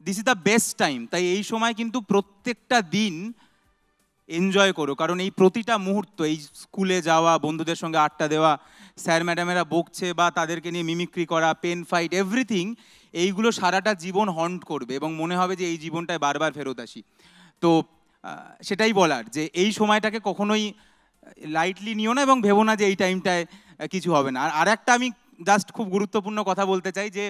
Speaker 17: this is the best time. তাই এই সময় কিন্তু প্রত্যেকটা দিন এনজয় করো, কারণ এই প্রতিটা মুহূর্ত, এই স্কুলে যাওয়া, বন্ধুদের সঙ্গে আড্ডা দেওয়া, স্যার ম্যাডামেরা বকছে বা তাদেরকে নিয়ে মিমিক্রি করা, পেন ফাইট, এভরিথিং, এইগুলো সারাটা জীবন হন্ট করবে এবং মনে হবে যে এই জীবনটায় বারবার ফেরত আসি। তো সেটাই বলার, যে এই সময়টাকে কখনোই লাইটলি নিও না এবং ভেবো না যে এই টাইমটায় কিছু হবে না। আর একটা আমি জাস্ট খুব গুরুত্বপূর্ণ কথা বলতে চাই, যে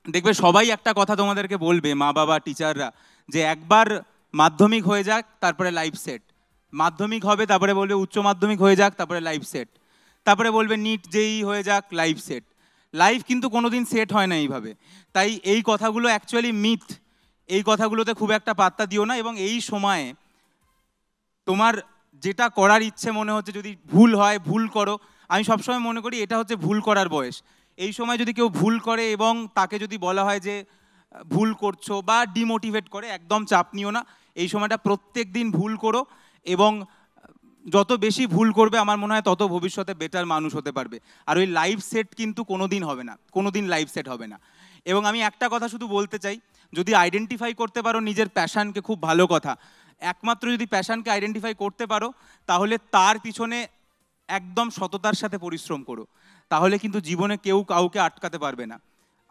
Speaker 17: দেখবে সবাই একটা কথা তোমাদেরকে বলবে, মা বাবা, টিচাররা, যে একবার মাধ্যমিক হয়ে যাক তারপরে লাইফ সেট, মাধ্যমিক হবে তারপরে বলবে উচ্চ মাধ্যমিক হয়ে যাক তারপরে লাইফ সেট, তারপরে বলবে নিট জেই হয়ে যাক লাইফ সেট। লাইফ কিন্তু কোনোদিন সেট হয় না এইভাবে। তাই এই কথাগুলো অ্যাকচুয়ালি মিথ, এই কথাগুলোতে খুব একটা পাত্তা দিও না। এবং এই সময়ে তোমার যেটা করার ইচ্ছে মনে হচ্ছে, যদি ভুল হয় ভুল করো। আমি সবসময় মনে করি এটা হচ্ছে ভুল করার বয়স। এই সময় যদি কেউ ভুল করে এবং তাকে যদি বলা হয় যে ভুল করছো বা ডিমোটিভেট করে, একদম চাপ নিও না। এই সময়টা প্রত্যেক দিন ভুল করো এবং যত বেশি ভুল করবে আমার মনে হয় তত ভবিষ্যতে বেটার মানুষ হতে পারবে। আর ওই লাইফ সেট কিন্তু কোনোদিন হবে না, কোনোদিন লাইফ সেট হবে না। এবং আমি একটা কথা শুধু বলতে চাই, যদি আইডেন্টিফাই করতে পারো নিজের প্যাশনকে, খুব ভালো কথা। একমাত্র যদি প্যাশনকে আইডেন্টিফাই করতে পারো তাহলে তার পিছনে একদম সততার সাথে পরিশ্রম করো, তাহলে কিন্তু জীবনে কেউ কাউকে আটকাতে পারবে না।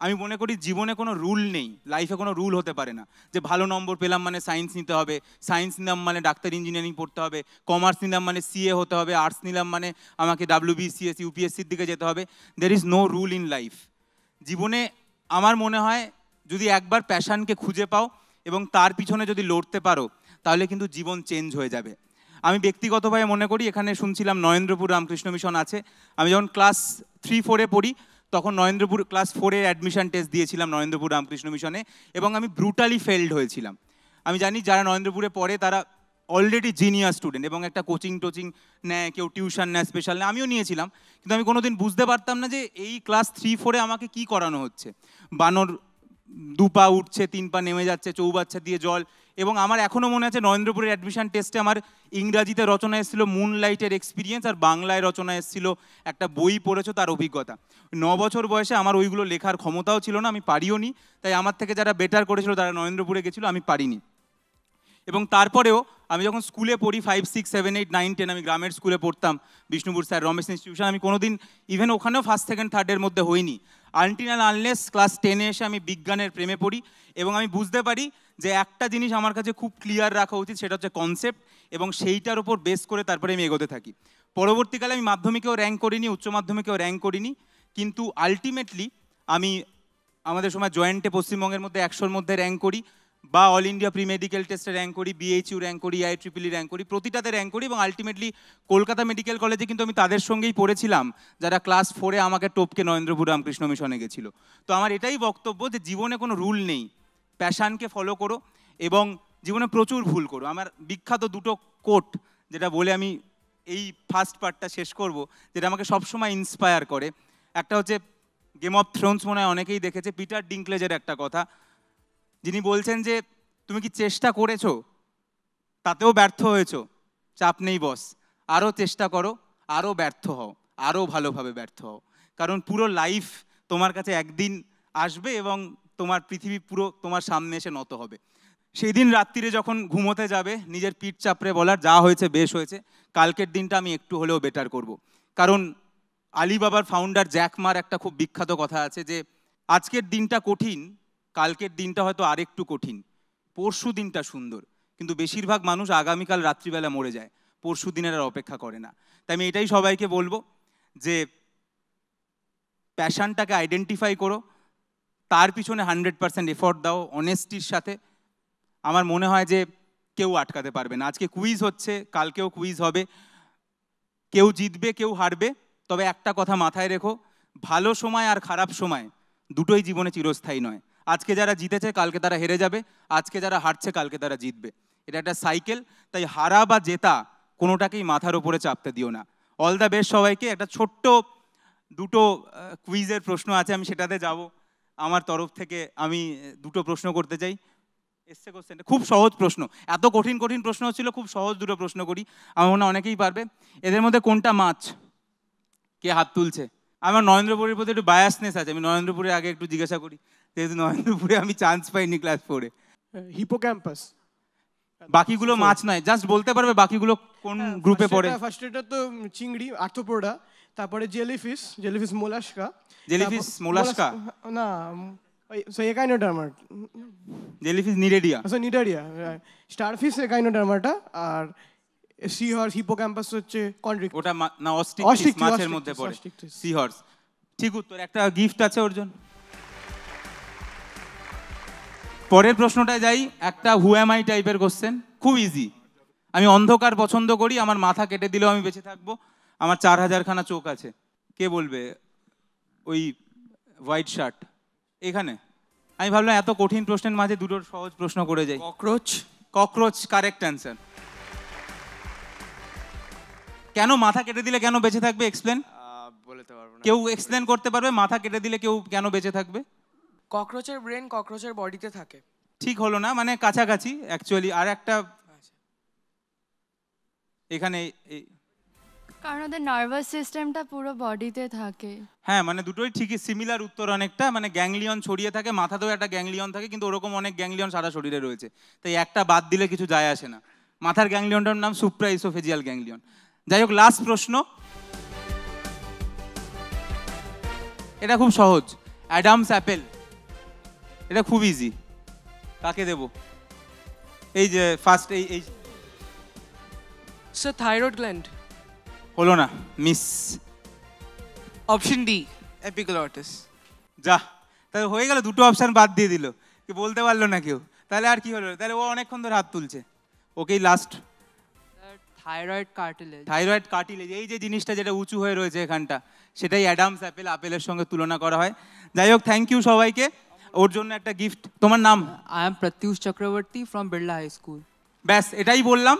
Speaker 17: আমি মনে করি জীবনে কোনো রুল নেই, লাইফে কোনো রুল হতে পারে না যে ভালো নম্বর পেলাম মানে সায়েন্স নিতে হবে, সায়েন্স নিলাম মানে ডাক্তার ইঞ্জিনিয়ারিং পড়তে হবে, কমার্স নিলাম মানে সিএ হতে হবে, আর্টস নিলাম মানে আমাকে WBCS UPSCর দিকে যেতে হবে। There is no rule in life. জীবনে আমার মনে হয় যদি একবার প্যাশনকে খুঁজে পাও এবং তার পিছনে যদি লড়তে পারো তাহলে কিন্তু জীবন চেঞ্জ হয়ে যাবে। আমি ব্যক্তিগতভাবে মনে করি, এখানে শুনছিলাম নরেন্দ্রপুর রামকৃষ্ণ মিশন আছে, আমি যখন ক্লাস 3-4-এ পড়ি তখন নরেন্দ্রপুর ক্লাস 4-এর অ্যাডমিশন টেস্ট দিয়েছিলাম নরেন্দ্রপুর রামকৃষ্ণ মিশনে, এবং আমি ব্রুটালি ফেলড হয়েছিলাম। আমি জানি যারা নরেন্দ্রপুরে পড়ে তারা অলরেডি জিনিয়াস স্টুডেন্ট এবং একটা কোচিং টোচিং নেয়, কেউ টিউশন নেয়, স্পেশাল নেয়, আমিও নিয়েছিলাম। কিন্তু আমি কোনোদিন বুঝতে পারতাম না যে এই ক্লাস 3-4-এ আমাকে কি করানো হচ্ছে। বানর 2 পা উঠছে, 3 পা নেমে যাচ্ছে, চৌবাচ্চা দিয়ে জল। এবং আমার এখনও মনে আছে নরেন্দ্রপুরের অ্যাডমিশন টেস্টে আমার ইংরাজিতে রচনা এসেছিলো মুনলাইটের এক্সপিরিয়েন্স, আর বাংলায় রচনা এসেছিল একটা বই পড়েছো তার অভিজ্ঞতা। 9 বছর বয়সে আমার ওইগুলো লেখার ক্ষমতাও ছিল না, আমি পারিও নি। তাই আমার থেকে যারা বেটার করেছিল তারা নরেন্দ্রপুরে গেছিলো, আমি পারিনি। এবং তারপরেও আমি যখন স্কুলে পড়ি 5, 6, 7, 8, 9, 10, আমি গ্রামের স্কুলে পড়তাম, বিষ্ণুপুর স্যার রমেশ ইনস্টিটিউশন, আমি কোনোদিন ইভেন ওখানেও 1st, 2nd, 3rd-এর মধ্যে হইনি। আনটিল অ্যান্ড আনলেস ক্লাস 10-এ এসে আমি বিজ্ঞানের প্রেমে পড়ি এবং আমি বুঝতে পারি যে একটা জিনিস আমার কাছে খুব ক্লিয়ার রাখা উচিত, সেটা হচ্ছে কনসেপ্ট, এবং সেইটার উপর বেস করে তারপরে আমি এগোতে থাকি। পরবর্তীকালে আমি মাধ্যমিকেও র্যাঙ্ক করিনি, উচ্চ মাধ্যমিকেও র্যাঙ্ক করিনি, কিন্তু আলটিমেটলি আমি আমাদের সময় জয়েন্টে পশ্চিমবঙ্গের মধ্যে 100-র মধ্যে র্যাঙ্ক করি, বা অল ইন্ডিয়া প্রি মেডিকেল টেস্টে র্যাঙ্ক করি, BHU র্যাঙ্ক করি, IEEE র্যাঙ্ক করি, প্রতিটাতে র্যাঙ্ক করি। এবং আলটিমেটলি কলকাতা মেডিকেল কলেজে কিন্তু আমি তাদের সঙ্গেই পড়েছিলাম যারা ক্লাস 4-এ আমাকে টপকে নরেন্দ্রপুর রামকৃষ্ণ মিশনে গেছিলো। তো আমার এটাই বক্তব্য যে জীবনে কোনো রুল নেই, প্যাশানকে ফলো করো এবং জীবনে প্রচুর ভুল করো। আমার বিখ্যাত 2টো কোট যেটা বলে আমি এই ফার্স্ট পার্টটা শেষ করব, যেটা আমাকে সবসময় ইন্সপায়ার করে। একটা হচ্ছে গেম অফ থ্রোনস, মনে হয় অনেকেই দেখেছে, পিটার ডিঙ্কলেজের একটা কথা, যিনি বলছেন যে তুমি কি চেষ্টা করেছো, তাতেও ব্যর্থ হয়েছো, চাপ নেই বস, আরও চেষ্টা করো, আরও ব্যর্থ হও, আরও ভালোভাবে ব্যর্থ হও। কারণ পুরো লাইফ তোমার কাছে একদিন আসবে এবং তোমার পৃথিবী পুরো তোমার সামনে এসে নত হবে। সেই দিন রাত্রিরে যখন ঘুমোতে যাবে নিজের পিঠ চাপড়ে বলার যা হয়েছে বেশ হয়েছে, কালকের দিনটা আমি একটু হলেও বেটার করব। কারণ আলিবাবার ফাউন্ডার জ্যাক মার একটা খুব বিখ্যাত কথা আছে যে আজকের দিনটা কঠিন, কালকের দিনটা হয়তো আরেকটু কঠিন, পরশু দিনটা সুন্দর। কিন্তু বেশিরভাগ মানুষ আগামীকাল রাত্রিবেলা মরে যায়, পরশু দিনের আর অপেক্ষা করে না। তাই আমি এটাই সবাইকে বলবো যে প্যাশনটাকে আইডেন্টিফাই করো, তার পিছনে 100% এফোর্ট দাও অনেস্টির সাথে। আমার মনে হয় যে কেউ আটকাতে পারবে না। আজকে কুইজ হচ্ছে, কালকেও কুইজ হবে, কেউ জিতবে কেউ হারবে, তবে একটা কথা মাথায় রেখো, ভালো সময় আর খারাপ সময় দুটোই জীবনে চিরস্থায়ী নয়। আজকে যারা জিতেছে কালকে তারা হেরে যাবে, আজকে যারা হারছে কালকে তারা জিতবে। এটা একটা সাইকেল, তাই হারা বা জেতা কোনোটাকেই মাথার ওপরে চাপতে দিও না। অল দ্য বেস্ট সবাইকে। একটা ছোট্ট দুটো কুইজের প্রশ্ন আছে, আমি সেটাতে যাব। আমার তরফ থেকে আমি দুটো প্রশ্ন করতে চাই। এসছে কোশ্চেনটা খুব সহজ প্রশ্ন, এত কঠিন কঠিন প্রশ্ন হচ্ছিল, খুব সহজ দুটো প্রশ্ন করি, আমার মনে হয় অনেকেই পারবে। এদের মধ্যে কোনটা মাছ? কে হাত তুলছে? আমার নরেন্দ্রপুরের প্রতি একটু বায়াসনেস আছে, আমি নরেন্দ্রপুরের আগে একটু জিজ্ঞাসা করি, যেহেতু নরেন্দ্রপুরে আমি চান্স পাইনি ক্লাস 4-এ।
Speaker 18: হিপোক্যাম্পাস।
Speaker 17: বাকিগুলো মাছ নয়, জাস্ট বলতে পারবে বাকিগুলো কোন গ্রুপে পড়ে?
Speaker 18: ফার্স্ট এটা তো চিংড়ি, আর্থ্রোপোডা, তারপরে jellyfish, jellyfish Mollusca.
Speaker 17: Jellyfish Mollusca
Speaker 18: না, so একাইনোডার্মা।
Speaker 17: জেলিফিশ নিরেডিয়া।
Speaker 18: আচ্ছা নিরেডিয়া। স্টারফিশ একাইনোডার্মাটা, আর সি হর্স হিপোক্যাম্পাস হচ্ছে কন্ড্রিক্ট।
Speaker 17: ওটা না অস্ট্রিকটিস মাছের মধ্যে পড়ে। Sea horse. ঠিক উত্তর, একটা গিফট আছে ওর জন্য। পরের প্রশ্নটায় যাই, একটা হু অ্যাম আই টাইপের কোশ্চেন, খুব ইজি। আমি অন্ধকার পছন্দ করি, আমার মাথা কেটে দিলেও আমি বেঁচে থাকবো, আমার 4000খানা চোখ আছে। কে বলবে? ওই হোয়াইট শার্ট এখানে। আমি ভাবলাম এত কঠিন প্রশ্নের মাঝে দুটো সহজ প্রশ্ন করে যাই।
Speaker 18: ককরোচ।
Speaker 17: Cockroach correct answer. কেন মাথা কেটে দিলে কেন বেঁচে থাকবে? এক্সপ্লেন।
Speaker 11: বলতে পারবো না।
Speaker 17: কেউ এক্সপ্লেন করতে পারবে মাথা কেটে দিলে কেউ কেন বেঁচে থাকবে?
Speaker 18: ককরোচের ব্রেন ককরোচের বডিতে থাকে।
Speaker 17: ঠিক হলো না, মানে কাছাকাছি অ্যাকচুয়ালি। আর একটা এখানে,
Speaker 19: কারণ ওদের নার্ভাস সিস্টেমটা পুরো বডিতে থাকে।
Speaker 17: হ্যাঁ, মানে দুটোই ঠিকই সিমিলার উত্তর অনেকটা। মানে গ্যাংলিয়ন ছড়িয়ে থাকে, মাথাতেও একটা গ্যাংলিয়ন থাকে, কিন্তু ওরকম অনেক গ্যাংলিয়ন সারা শরীরে রয়েছে, তাই একটা বাদ দিলে কিছু যায় আসে না। মাথার গ্যাংলিয়নটার নাম সুপ্রাইসোফেজিয়াল গ্যাংলিয়ন। যাই হোক, লাস্ট প্রশ্ন, এটা খুব সহজ। অ্যাডামস অ্যাপেল, এটা খুব ইজি। কাকে দেব? এই যে ফার্স্ট এই
Speaker 18: স্যার থাইরয়েড গ্ল্যান্ড।
Speaker 17: হলো না, মিস।
Speaker 18: Option D epiglottis.
Speaker 17: যা, তাহলে হয়ে গেল, দুটো অপশন বাদ দিয়ে দিল, কি বলতে পারলো না কেউ। তাহলে আর কি হলো? তাহলে ও অনেকক্ষণ ধরে হাত তুলছে। ওকেই last.
Speaker 11: Thyroid cartilage.
Speaker 17: Thyroid cartilage, এই যে জিনিসটা যেটা উঁচু হয়ে রয়েছে এখানটা, সেটাই অ্যাডামস অ্যাপেল, আপেলের সঙ্গে তুলনা করা হয়। যাই হোক, থ্যাংক ইউ সবাইকে। ওর জন্য একটা গিফট। তোমার নাম?
Speaker 11: I am Pratyush Chakraborty from Birla high school.
Speaker 17: ব্যাস, এটাই বললাম।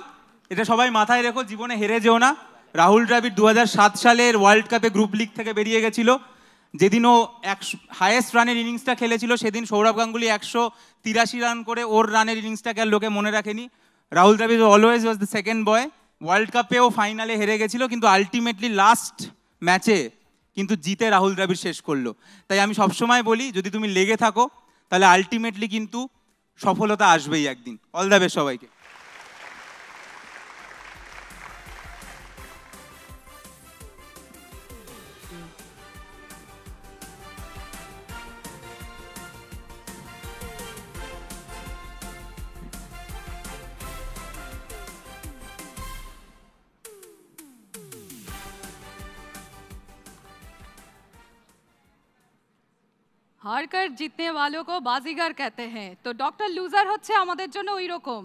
Speaker 17: এটা সবাই মাথায় রেখো, জীবনে হেরে যেও না। রাহুল দ্রাবিড় 2007 সালের ওয়ার্ল্ড কাপে গ্রুপ লিগ থেকে বেরিয়ে গেছিল। যেদিন ও হাইয়েস্ট রানের ইনিংসটা খেলেছিল, সেদিন সৌরভ গাঙ্গুলি 183 রান করে ওর রানের ইনিংসটাকে আর লোকে মনে রাখেনি। Rahul Dravid always was the second boy. World কাপেও ফাইনালে হেরে গেছিল, কিন্তু আলটিমেটলি লাস্ট ম্যাচে কিন্তু জিতে রাহুল দ্রাবিড় শেষ করলো। তাই আমি সবসময় বলি, যদি তুমি লেগে থাকো তাহলে আলটিমেটলি কিন্তু সফলতা আসবেই একদিন। অল দ্য বেস্ট সবাইকে।
Speaker 1: हार कर जीतने वालों को बाजीगर कहते हैं, तो डॉक्टर लूजार হচ্ছে আমাদের জন্য ওই রকম।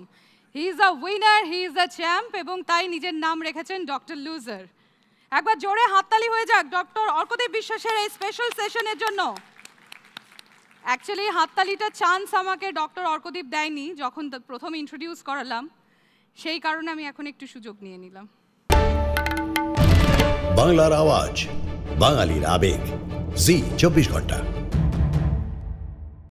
Speaker 1: He is a winner, he is a champ, এবং তাই নিজের নাম রেখেছেন ডক্টর লুজার। একবার জোরে হাততালি হয়ে যাক ডক্টর অর্কদীপ বিশ্বাসের এই স্পেশাল সেশনের জন্য। অ্যাকচুয়ালি হাততালিটা চান্স আমাকে ডক্টর অর্কদীপ দেয়নি যখন প্রথম ইন্ট্রোডিউস করালাম, সেই কারণে আমি এখন একটু সুযোগ নিয়ে নিলাম।
Speaker 20: বাংলার আওয়াজ, বাঙালির আবেগ, জি 24 ঘন্টা।